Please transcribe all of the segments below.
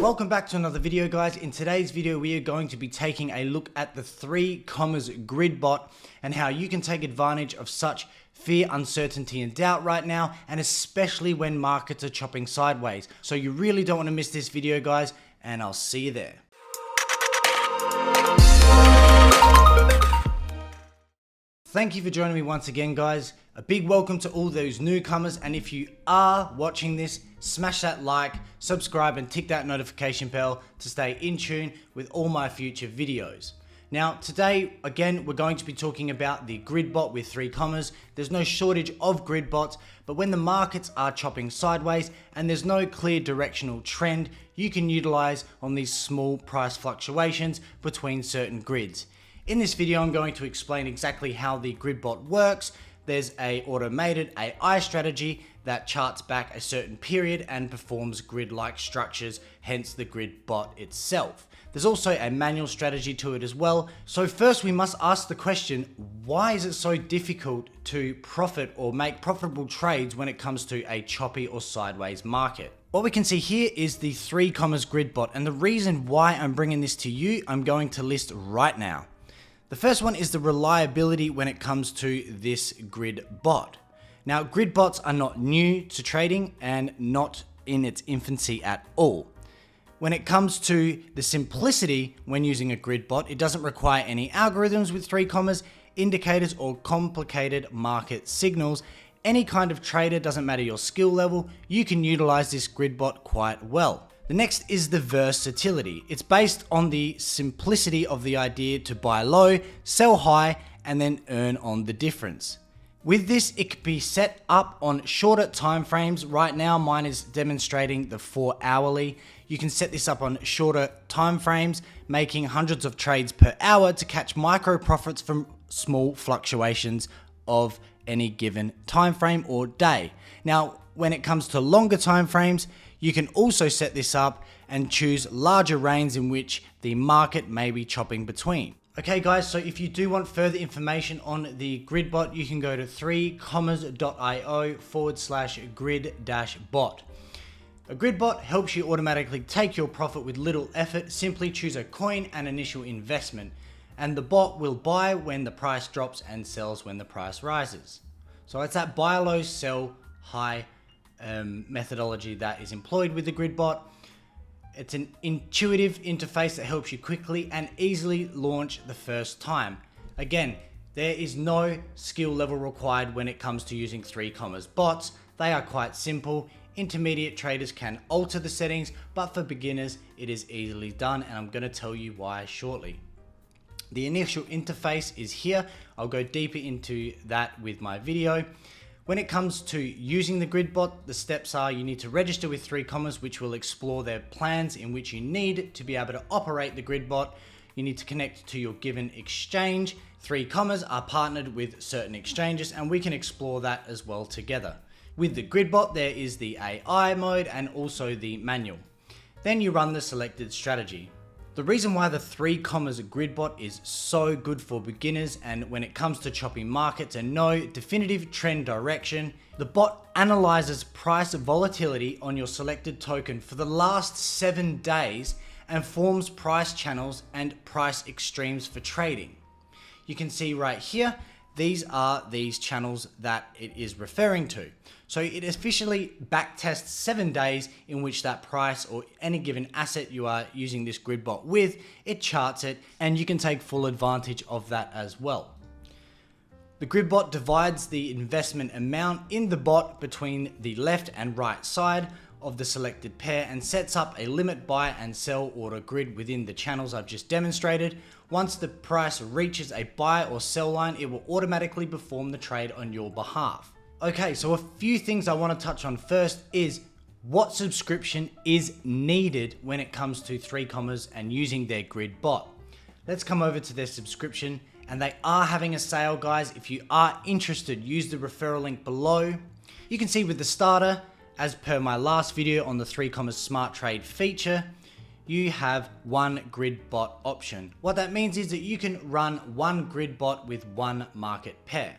Welcome back to another video, guys. In today's video, we are going to be taking a look at the 3Commas Gridbot and how you can take advantage of such fear, uncertainty, and doubt right now, and especially when markets are chopping sideways. So you really don't want to miss this video, guys, and I'll see you there. Thank you for joining me once again, guys. A big welcome to all those newcomers, and if you are watching this, smash that like, subscribe, and tick that notification bell to stay in tune with all my future videos. Now, today, again, we're going to be talking about the Gridbot with 3Commas. There's no shortage of Gridbots, but when the markets are chopping sideways and there's no clear directional trend, you can utilize on these small price fluctuations between certain grids. In this video, I'm going to explain exactly how the Gridbot works. There's a automated AI strategy that charts back a certain period and performs grid-like structures, hence the Gridbot itself. There's also a manual strategy to it as well. So first we must ask the question, why is it so difficult to profit or make profitable trades when it comes to a choppy or sideways market? What we can see here is the 3Commas Gridbot, and the reason why I'm bringing this to you, I'm going to list right now. The first one is the reliability when it comes to this Gridbot. Now, Gridbots are not new to trading and not in its infancy at all. When it comes to the simplicity when using a Gridbot, it doesn't require any algorithms with 3Commas, indicators, or complicated market signals. Any kind of trader, doesn't matter your skill level, you can utilize this Gridbot quite well. The next is the versatility. It's based on the simplicity of the idea to buy low, sell high, and then earn on the difference. With this, it can be set up on shorter time frames. Right now, mine is demonstrating the 4 hourly. You can set this up on shorter time frames, making hundreds of trades per hour to catch micro profits from small fluctuations of any given time frame or day. Now, when it comes to longer time frames, you can also set this up and choose larger ranges in which the market may be chopping between. Okay guys, so if you do want further information on the Gridbot, you can go to 3commas.io/grid-bot. A Gridbot helps you automatically take your profit with little effort. Simply choose a coin and initial investment, and the bot will buy when the price drops and sells when the price rises. So it's that buy low, sell high methodology that is employed with the Gridbot. It's an intuitive interface that helps you quickly and easily launch the first time. Again, there is no skill level required when it comes to using 3Commas bots. They are quite simple. Intermediate traders can alter the settings, but for beginners, it is easily done, and I'm going to tell you why shortly. The initial interface is here. I'll go deeper into that with my video. When it comes to using the Gridbot, the steps are you need to register with 3Commas, which will explore their plans in which you need to be able to operate the Gridbot. You need to connect to your given exchange. 3Commas are partnered with certain exchanges, and we can explore that as well together. With the Gridbot, there is the AI mode and also the manual. Then you run the selected strategy. The reason why the 3Commas Gridbot is so good for beginners and when it comes to choppy markets and no definitive trend direction, the bot analyzes price volatility on your selected token for the last 7 days and forms price channels and price extremes for trading. You can see right here, these are these channels that it is referring to. So it officially backtests 7 days in which that price or any given asset you are using this Gridbot with, it charts it, and you can take full advantage of that as well. The Gridbot divides the investment amount in the bot between the left and right side of the selected pair and sets up a limit buy and sell order grid within the channels I've just demonstrated. Once the price reaches a buy or sell line, it will automatically perform the trade on your behalf. Okay, so a few things I want to touch on first is what subscription is needed when it comes to 3Commas and using their Gridbot. Let's come over to their subscription, and they are having a sale, guys. If you are interested, use the referral link below. You can see with the starter, as per my last video on the 3Commas Smart Trade feature, you have one Gridbot option. What that means is that you can run one Gridbot with one market pair.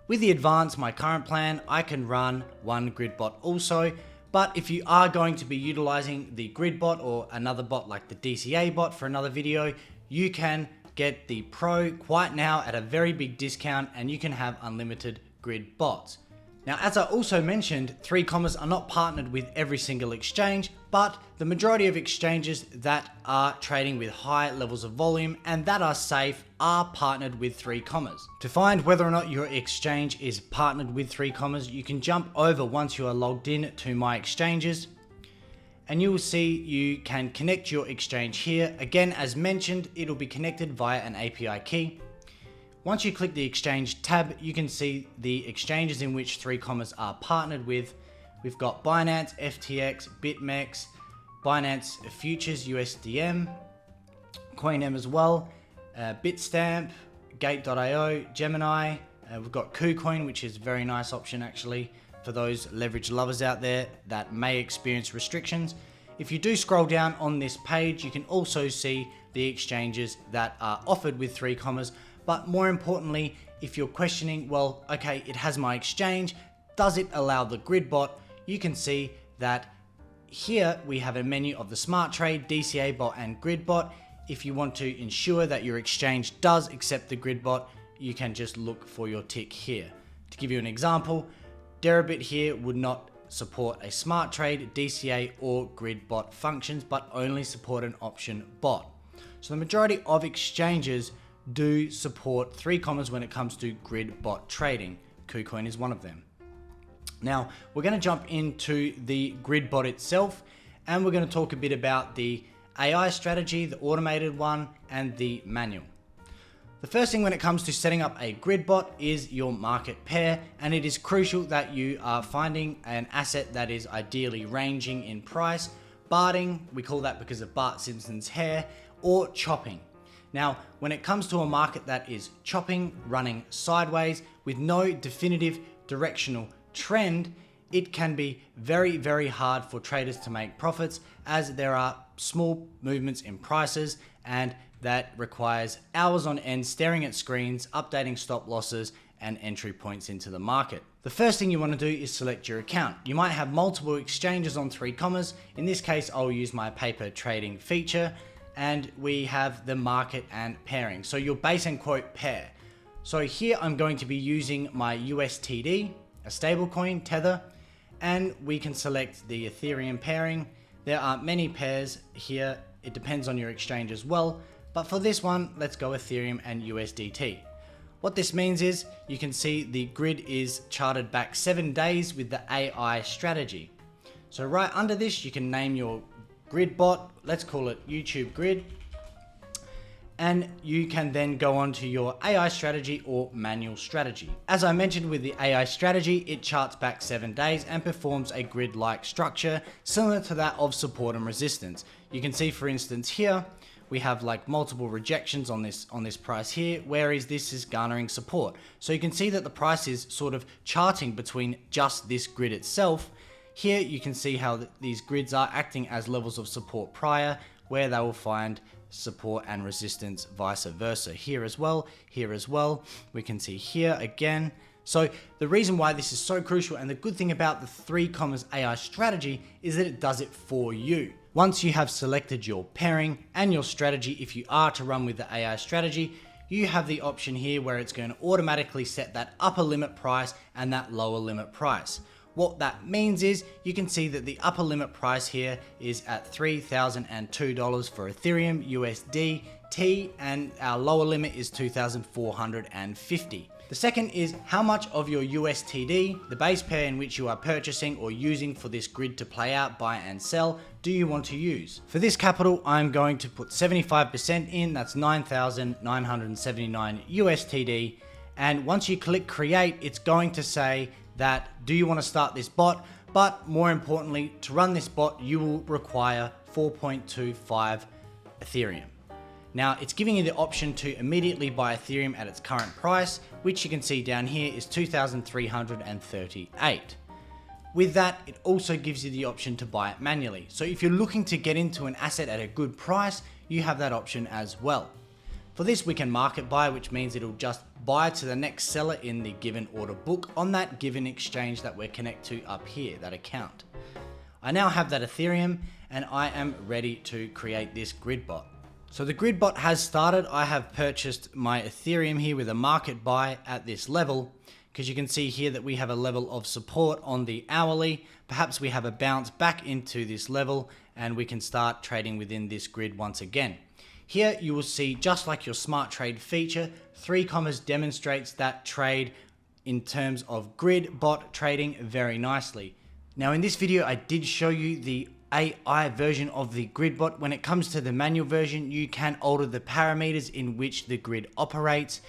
With the advanced, my current plan, I can run one Gridbot also, But if you are going to be utilizing the Gridbot or another bot like the DCA bot for another video, you can get the Pro quite now at a very big discount, and you can have unlimited grid bots. Now, as I also mentioned, 3Commas are not partnered with every single exchange, but the majority of exchanges that are trading with high levels of volume and that are safe are partnered with 3Commas. To find whether or not your exchange is partnered with 3Commas, you can jump over once you are logged in to My Exchanges, and you will see you can connect your exchange here. Again, as mentioned, it'll be connected via an API key. Once you click the exchange tab, you can see the exchanges in which 3Commas are partnered with. We've got Binance, FTX, Phemex, Binance Futures, USDM, CoinM as well, Bitstamp, Gate.io, Gemini. We've got KuCoin, which is a very nice option actually for those leverage lovers out there that may experience restrictions. If you do scroll down on this page, you can also see the exchanges that are offered with 3Commas. But more importantly, if you're questioning, well, okay, it has my exchange, does it allow the Gridbot? You can see that here we have a menu of the Smart Trade, DCA bot, and Gridbot. If you want to ensure that your exchange does accept the Gridbot, you can just look for your tick here. To give you an example, Deribit here would not support a Smart Trade, DCA, or Gridbot functions, but only support an option bot. So the majority of exchanges do support 3Commas when it comes to Gridbot trading. KuCoin is one of them. Now, we're going to jump into the Gridbot itself, and we're going to talk a bit about the AI strategy, the automated one, and the manual. The first thing when it comes to setting up a Gridbot is your market pair, and it is crucial that you are finding an asset that is ideally ranging in price, barting, we call that because of Bart Simpson's hair, or chopping. Now, when it comes to a market that is chopping, running sideways with no definitive directional trend, it can be very, very hard for traders to make profits, as there are small movements in prices, and that requires hours on end staring at screens, updating stop losses and entry points into the market. The first thing you want to do is select your account. You might have multiple exchanges on 3Commas. In this case, I'll use my paper trading feature, and we have the market and pairing. So your base and quote pair. So here I'm going to be using my USTD, a stablecoin, Tether, and we can select the Ethereum pairing. There are many pairs here. It depends on your exchange as well. But for this one, let's go Ethereum and USDT. What this means is you can see the grid is charted back 7 days with the AI strategy. So right under this, you can name your Gridbot, let's call it YouTube Grid, and you can then go on to your AI strategy or manual strategy. As I mentioned with the AI strategy, it charts back 7 days and performs a grid-like structure similar to that of support and resistance. You can see, for instance, here we have like multiple rejections on this price here, whereas this is garnering support. So you can see that the price is sort of charting between just this grid itself. Here you can see how these grids are acting as levels of support prior, where they will find support and resistance vice versa. Here as well, we can see here again. So the reason why this is so crucial, and the good thing about the 3Commas AI strategy, is that it does it for you. Once you have selected your pairing and your strategy, if you are to run with the AI strategy, you have the option here where it's going to automatically set that upper limit price and that lower limit price. What that means is you can see that the upper limit price here is at $3,002 for Ethereum USDT, and our lower limit is $2,450. The second is how much of your USTD, the base pair in which you are purchasing or using for this grid to play out, buy and sell, do you want to use? For this capital, I'm going to put 75% in, that's 9,979 USTD. And once you click create, it's going to say that, do you want to start this bot? But more importantly, to run this bot, you will require 4.25 Ethereum. Now, it's giving you the option to immediately buy Ethereum at its current price, which you can see down here is 2,338. With that, it also gives you the option to buy it manually. So if you're looking to get into an asset at a good price, you have that option as well. For this, we can market buy, which means it'll just buy to the next seller in the given order book on that given exchange that we're connected to up here, that account. I now have that Ethereum and I am ready to create this Gridbot. So the Gridbot has started. I have purchased my Ethereum here with a market buy at this level, because you can see here that we have a level of support on the hourly. Perhaps we have a bounce back into this level and we can start trading within this grid once again. Here you will see, just like your smart trade feature, 3Commas demonstrates that trade in terms of Gridbot trading very nicely. Now in this video I did show you the AI version of the Gridbot. When it comes to the manual version, you can alter the parameters in which the grid operates.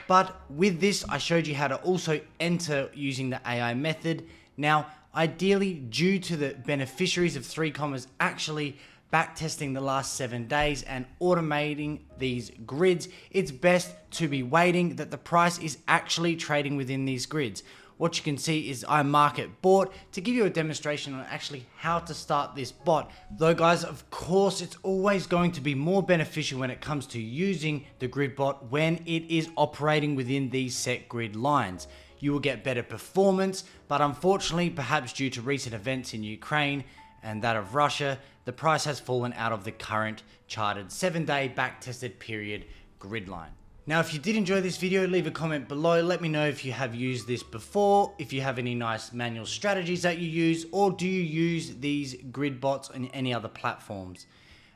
But with this, I showed you how to also enter using the AI method. Now, ideally, due to the beneficiaries of 3Commas actually backtesting the last 7 days and automating these grids, it's best to be waiting that the price is actually trading within these grids. What you can see is I market bought to give you a demonstration on actually how to start this bot. Though guys, of course, it's always going to be more beneficial when it comes to using the Gridbot when it is operating within these set grid lines. You will get better performance, but unfortunately, perhaps due to recent events in Ukraine and that of Russia, the price has fallen out of the current charted 7-day backtested period grid line. Now, if you did enjoy this video, leave a comment below. Let me know if you have used this before, if you have any nice manual strategies that you use, or do you use these grid bots on any other platforms.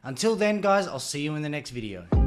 Until then, guys, I'll see you in the next video.